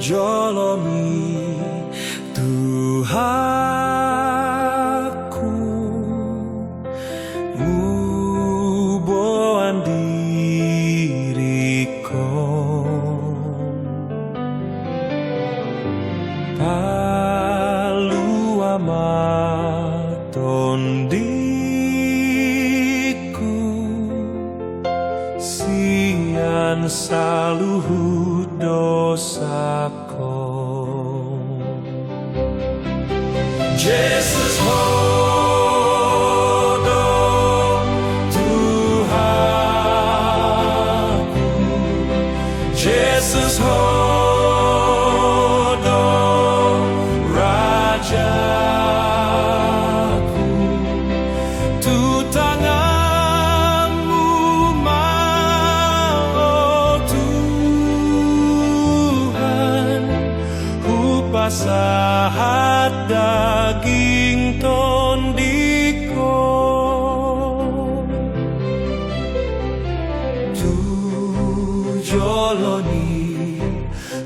jolomi Tuhanku nguboan diriku palu amaton diku sian saluhut dosaku. Jesus hodong Tuhanku, Jesus hodong Rajaku, tu tanganmu mau Tuhan, upasahat daging tondiko tu joloni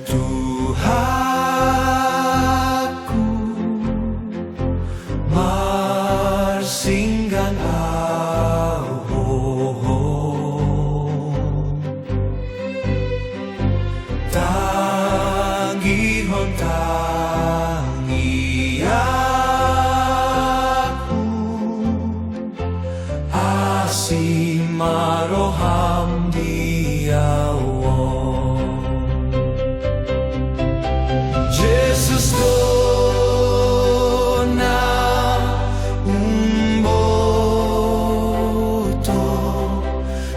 Tuhanku marsinggan tangihon tangi aku asimaroham diawo Jesus dona umboto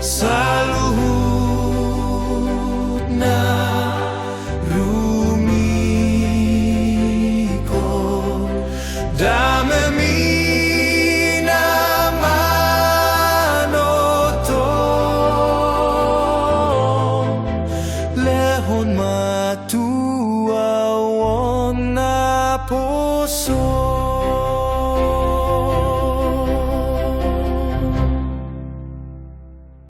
saluhutna damemina manoto lehon matu